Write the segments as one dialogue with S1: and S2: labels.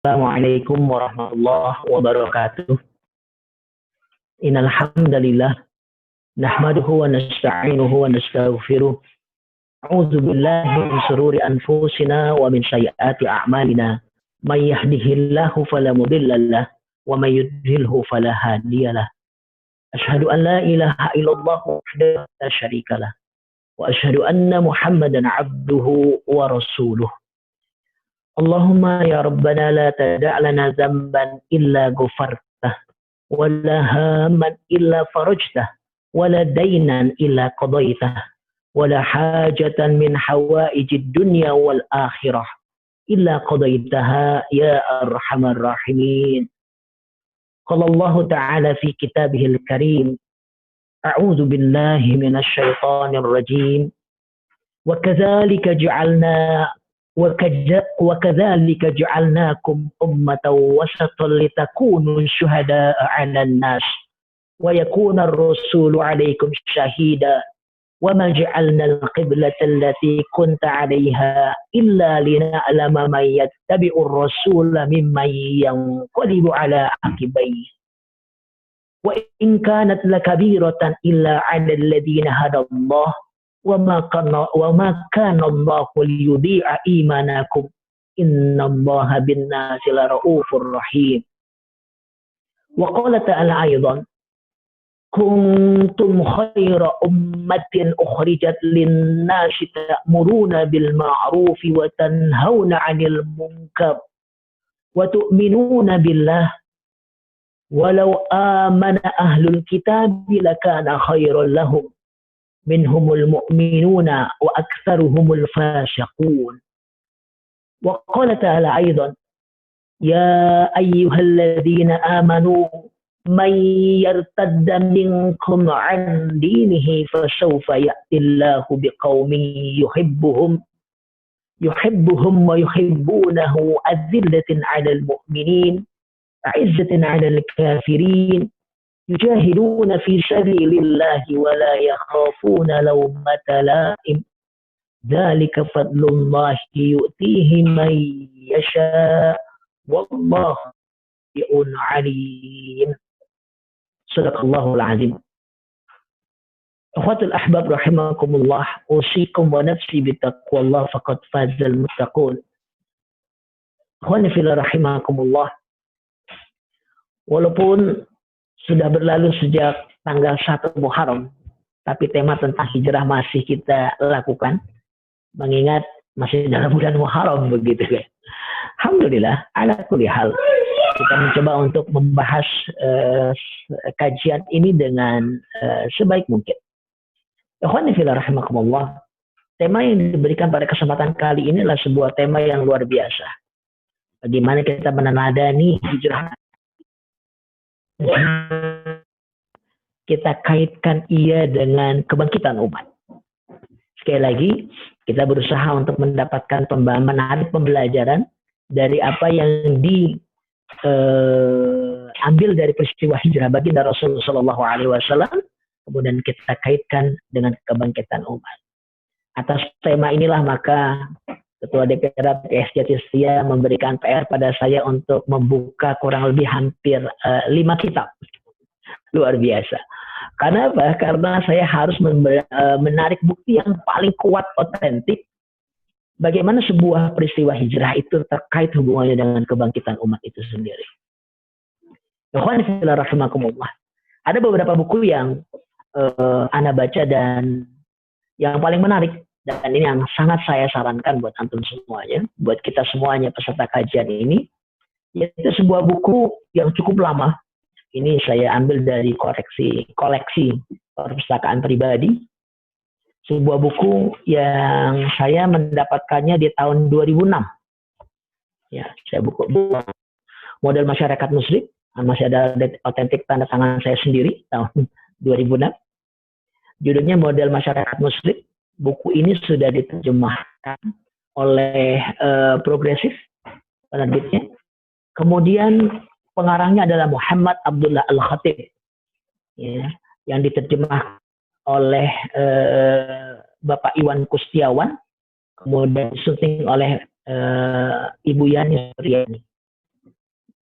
S1: Assalamualaikum warahmatullahi wabarakatuh. Innal hamdalillah nahmaduhu wa nasta'inuhu wa nastaghfiruh. A'udzu billahi min shururi anfusina wa min sayyiati a'malina. May yahdihillahu fala mudilla lahu wa may yudlilhu fala hadiyalah. Asyhadu an la ilaha illallah wahdahu la syarikalah wa asyhadu anna Muhammadan 'abduhu wa rasuluh. Allahumma ya Rabbana la tada' lana zamban illa ghafartah wa la hamman illa farajtah wa la daynan illa qadaitah wa la hajatan min hawaijid dunya wal akhirah illa qadaitaha ya arhamar rahimin. Qala Allah ta'ala fi kitabihil karim, a'udzu billahi minasy syaithanir rajim. Wa kadzalika ja'alna وَكَذَلِكَ جَعَلْنَاكُمْ أُمَّةً وَسَطًا لِتَكُونُوا شُهَدَاءَ عَلَى النَّاسِ وَيَكُونَ الرَّسُولُ عَلَيْكُمْ شَهِيدًا وَمَا جَعَلْنَا الْقِبْلَةَ الَّتِي كُنْتَ عَلَيْهَا إِلَّا لِنَعْلَمَ مَن يَتَّبِعُ الرَّسُولَ مِمَّن يَنقَلِبُ عَلَى عَقِبَيْهِ وَإِنْ كَانَتْ لَكَبِيرَةً إِلَّا عَلَى الَّذِينَ هَدَى اللَّهُ وما كان الله ليضيع إيمانكم إن الله بالناس لرؤوف رحيم. وقال تعالى أيضا كنتم خير أمة أخرجت للناس تأمرون بالمعروف وتنهون عن المنكر وتؤمنون بالله ولو آمن أهل الكتاب لكان خيرا لهم منهم المؤمنون وأكثرهم الفاسقون. وقال تعالى أيضا يا أيها الذين آمنوا من يرتد منكم عن دينه فسوف يأتي الله بقوم يحبهم ويحبونه أذلة على المؤمنين أعزة على الكافرين يجاهدون في سبيل الله ولا يخافون لومة لائم ذلك فضل الله يؤتيه من يشاء والله عليم. Sadaqallahul azim. Akhwatul ahbab rahimakumullah, usikum wa nafsi bitaqwallah faqad fazal muttaqun. Akhwani fillah rahimakumullah. Walaupun sudah berlalu sejak tanggal 1 Muharram, tapi tema tentang hijrah masih kita lakukan, mengingat masih dalam bulan Muharram begitu ya. Alhamdulillah, ala kulli hal kita mencoba untuk membahas kajian ini dengan sebaik mungkin. Ikhwani fillah rahimakumullah, tema yang diberikan pada kesempatan kali ini adalah sebuah tema yang luar biasa. Bagaimana kita meneladani hijrah, kita kaitkan ia dengan kebangkitan umat. Sekali lagi, kita berusaha untuk mendapatkan menarik pembelajaran dari apa yang diambil dari peristiwa hijrah baginda Rasulullah SAW, kemudian kita kaitkan dengan kebangkitan umat. Atas tema inilah maka Ketua DPR PSJ Setia memberikan PR pada saya untuk membuka kurang lebih hampir 5 kitab. Luar biasa. Karena apa? Karena saya harus menarik bukti yang paling kuat, otentik, bagaimana sebuah peristiwa hijrah itu terkait hubungannya dengan kebangkitan umat itu sendiri. Ada beberapa buku yang Anda baca dan yang paling menarik, dan ini yang sangat saya sarankan buat antum semuanya, buat kita semuanya peserta kajian ini, yaitu sebuah buku yang cukup lama. Ini saya ambil dari koleksi perpustakaan pribadi. Sebuah buku yang saya mendapatkannya di tahun 2006. Ya, saya buku Model Masyarakat Muslim, masih ada otentik tanda tangan saya sendiri tahun 2006. Judulnya Model Masyarakat Muslim. Buku ini sudah diterjemahkan oleh Progresif penerbitnya. Kemudian pengarangnya adalah Muhammad Abdullah Al-Khatib, ya, yang diterjemah oleh Bapak Iwan Kustiawan, kemudian disuting oleh Ibu Yani Suryani.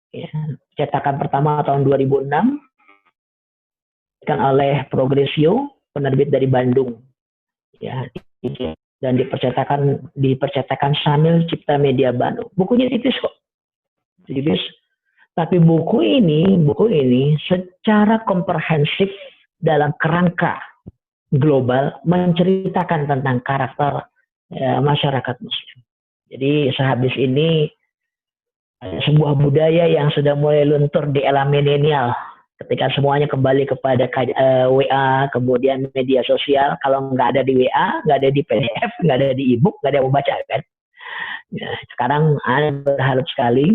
S1: Ya, cetakan pertama tahun 2006 kan oleh Progresio, penerbit dari Bandung. Ya, dan dipercetakan Samil Cipta Media Bandung. Bukunya tipis kok. Tipis. Tapi buku ini secara komprehensif dalam kerangka global menceritakan tentang karakter masyarakat Muslim. Jadi sehabis ini sebuah budaya yang sudah mulai luntur di era milenial. Ketika semuanya kembali kepada WA, kemudian media sosial, kalau nggak ada di WA, nggak ada di PDF, nggak ada di e-book, nggak ada yang membaca kan. Ya, sekarang saya berharap sekali,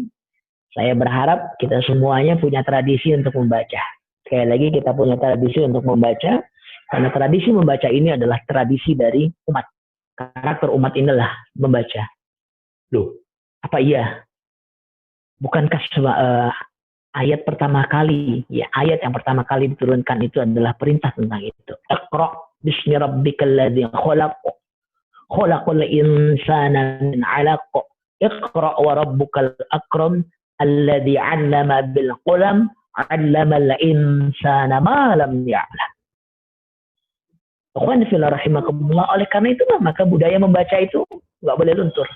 S1: saya berharap kita semuanya punya tradisi untuk membaca. Sekali lagi kita punya tradisi untuk membaca, karena tradisi membaca ini adalah tradisi dari umat. Karakter umat inilah membaca. Loh, apa iya? Bukankah ayat pertama kali, ya ayat yang pertama kali diturunkan itu adalah perintah tentang itu. Iqra bismi rabbikal ladzi khalaq. Khalaqal insana min 'alaq. Iqra wa rabbukal akram alladzi 'allama bil qalam 'allamal insana ma lam ya'lam. Ikhwan fillah rahimakumullah, oleh karena itu maka budaya membaca itu enggak boleh luntur.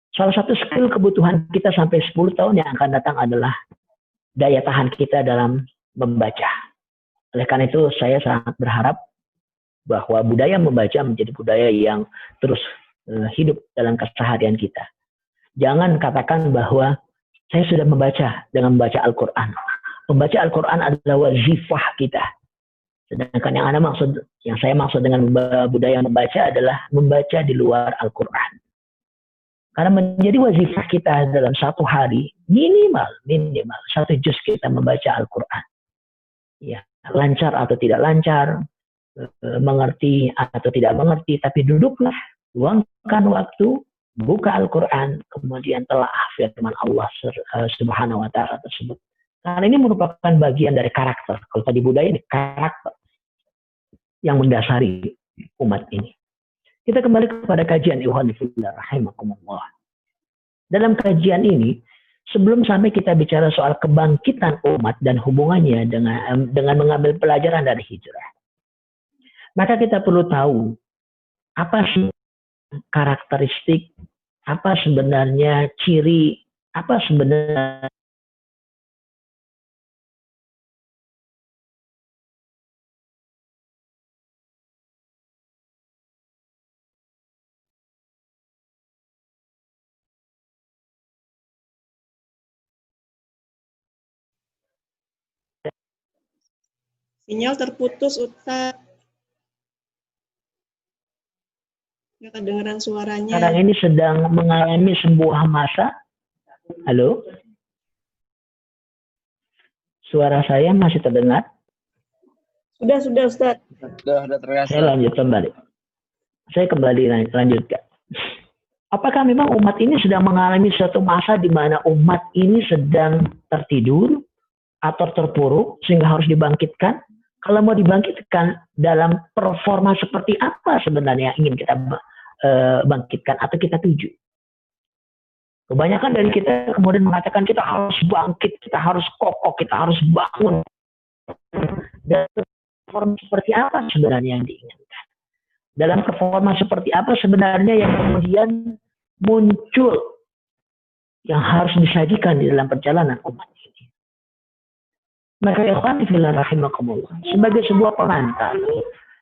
S1: Salah satu skill kebutuhan kita sampai 10 tahun yang akan datang adalah daya tahan kita dalam membaca. Oleh karena itu saya sangat berharap bahwa budaya membaca menjadi budaya yang terus hidup dalam keseharian kita. Jangan katakan bahwa saya sudah membaca dengan membaca Al-Quran. Membaca Al-Quran adalah wazifah kita. Sedangkan yang saya maksud dengan budaya membaca adalah membaca di luar Al-Quran. Karena menjadi wazifah kita dalam satu hari minimal satu juz kita membaca Al-Quran. Ya, lancar atau tidak lancar, mengerti atau tidak mengerti, tapi duduklah, luangkan waktu, buka Al-Quran, kemudian telah firman Allah Subhanahu wa Ta'ala tersebut. Karena ini merupakan bagian dari karakter. Kalau tadi budaya ini karakter yang mendasari umat ini. Kita kembali kepada kajian Ikhwan fillah rahimakumullah. Dalam kajian ini, sebelum sampai kita bicara soal kebangkitan umat dan hubungannya dengan mengambil pelajaran dari hijrah, maka kita perlu tahu apa sih karakteristik, apa sebenarnya ciri, apa sebenarnya
S2: Sinyal terputus, Ustaz. Nggak kedengeran suaranya.
S1: Sekarang ini sedang mengalami sebuah masa. Halo? Suara saya masih terdengar?
S2: Sudah, Ustaz.
S3: Sudah terasa.
S1: Saya lanjut kembali. Saya kembali lanjutkan. Apakah memang umat ini sedang mengalami suatu masa di mana umat ini sedang tertidur atau terpuruk sehingga harus dibangkitkan? Kalau mau dibangkitkan dalam performa seperti apa sebenarnya ingin kita bangkitkan atau kita tuju? Kebanyakan dari kita kemudian mengatakan kita harus bangkit, kita harus kokoh, kita harus bangun. Dan performa seperti apa sebenarnya yang diinginkan? Dalam performa seperti apa sebenarnya yang kemudian muncul yang harus disajikan di dalam perjalanan umat ini? Maka ikhwan fillah rahimakumullah, sebagai sebuah pengantar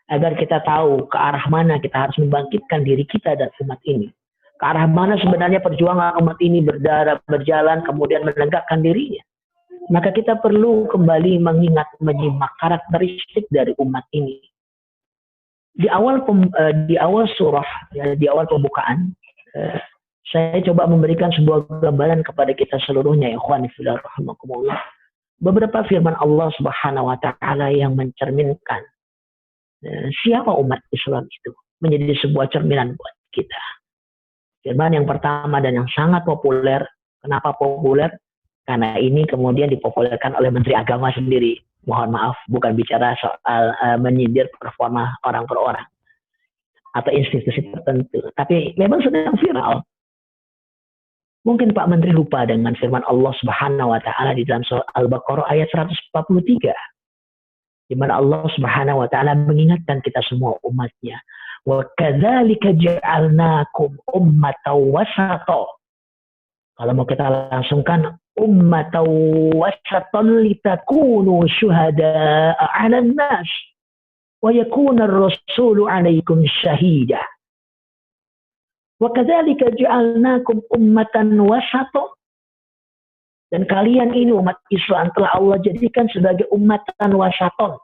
S1: agar kita tahu ke arah mana kita harus membangkitkan diri kita dan umat ini, ke arah mana sebenarnya perjuangan umat ini berjalan kemudian menegakkan dirinya, maka kita perlu kembali menyimak karakteristik dari umat ini. Di awal surah, ya, di awal pembukaan, saya coba memberikan sebuah gambaran kepada kita seluruhnya, ikhwan fillah rahimakumullah. Beberapa firman Allah Subhanahu wa Ta'ala yang mencerminkan siapa umat Islam itu, menjadi sebuah cerminan buat kita. Firman yang pertama dan yang sangat populer. Kenapa populer? Karena ini kemudian dipopulerkan oleh Menteri Agama sendiri. Mohon maaf, bukan bicara soal menyindir performa orang per orang atau institusi tertentu, tapi memang sedang viral. Mungkin Pak Menteri lupa dengan firman Allah Subhanahu wa taala di dalam surah Al-Baqarah ayat 143. Di mana Allah Subhanahu wa taala mengingatkan kita semua umatnya. Wa kadzalika ja'alnakum ummatan wasata. Kalau mau kita langsungkan ummatan wasatan litakunu syuhada'a 'alan nas wa yakuna ar-rasulu 'alaikum syahida. Wa kadzalika ja'alnakum ummatan wasata. Dan kalian ini umat Islam telah Allah jadikan sebagai ummatan wasaton.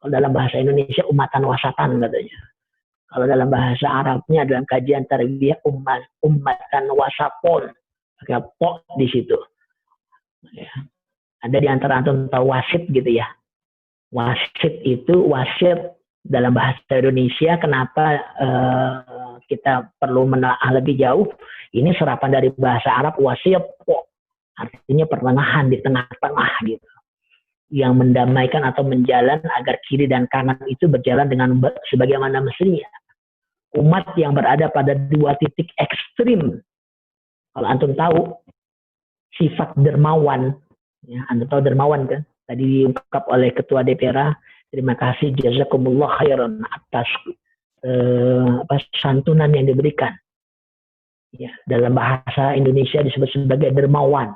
S1: Kalau dalam bahasa Indonesia umatan wasatan katanya. Kalau dalam bahasa Arabnya dalam kajian tarbiyah ummatan wasaton. Pakai po di situ. Ya. Ada di antara antum tahu wasit gitu ya. Wasit itu wasit dalam bahasa Indonesia. Kenapa kita perlu menelaah lebih jauh? Ini serapan dari bahasa Arab wasit po. Artinya pertengahan, di tengah-tengah gitu. Yang mendamaikan atau menjalan agar kiri dan kanan itu berjalan dengan sebagaimana mestinya. Umat yang berada pada dua titik ekstrim. Kalau antum tahu sifat dermawan, ya, antum tahu dermawan kan? Tadi diungkap oleh Ketua DPR. Terima kasih jazakumullah khairan atas santunan yang diberikan. Ya, dalam bahasa Indonesia disebut sebagai dermawan.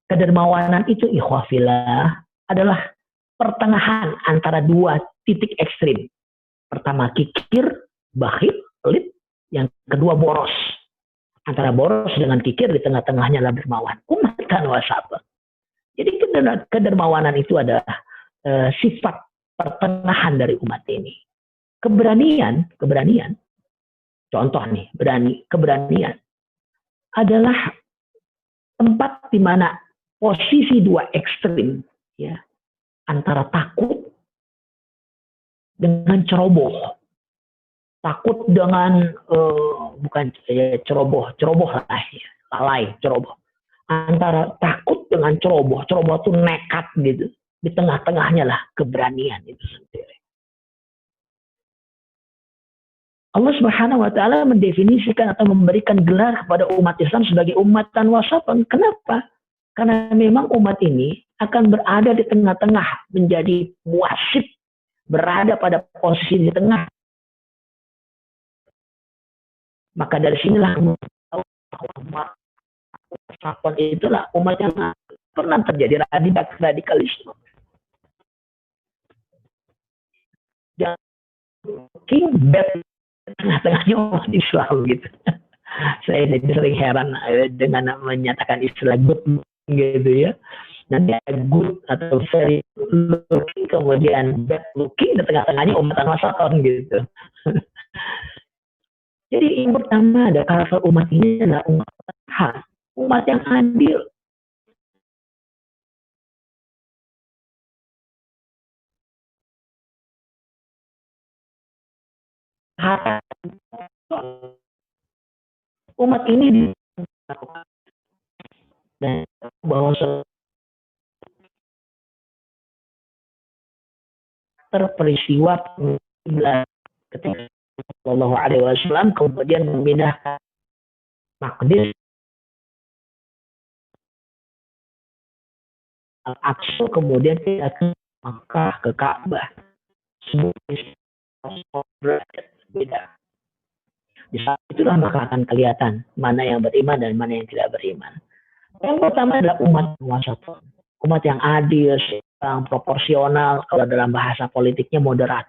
S1: Kedermawanan itu ikhwafillah adalah pertengahan antara dua titik ekstrim. Pertama kikir, bakhil, pelit. Yang kedua boros. Antara boros dengan kikir di tengah-tengahnya adalah dermawan. Ummatan wasata. Jadi kedermawanan itu adalah sifat pertengahan dari umat ini. Keberanian, contoh nih, keberanian adalah tempat di mana posisi dua ekstrim, ya, antara takut dengan ceroboh, takut dengan bukan ceroboh lah, ya, lalai, ceroboh. Antara takut dengan ceroboh itu nekat gitu. Di tengah-tengahnya lah keberanian itu sendiri. Allah Subhanahu wa taala mendefinisikan atau memberikan gelar kepada umat Islam sebagai ummatan wasatan. Kenapa? Karena memang umat ini akan berada di tengah-tengah, menjadi wasit, berada pada posisi di tengah. Maka dari sinilah umat wasatan itulah umat yang pernah terjadi radikalisme. Dan king bad tengah-tengahnya umat Islam gitu. Saya jadi sering heran dengan menyatakan istilah good gitu ya. Nanti ada good atau very looking, kemudian bad looking, di tengah-tengahnya umatan wasaton gitu. Jadi yang pertama ada karakter umat ini adalah umat hak, umat yang adil. Umat ini dan bahwa terperistiwa ketika Sallallahu Alaihi Wasallam kemudian memindahkan Maqdis Al-Aqsa kemudian ke Makkah, ke Ka'bah. Semua beda. Di saat itulah maka akan kelihatan mana yang beriman dan mana yang tidak beriman. Yang pertama adalah umat wasatun, umat yang adil, yang proporsional, kalau dalam bahasa politiknya moderat.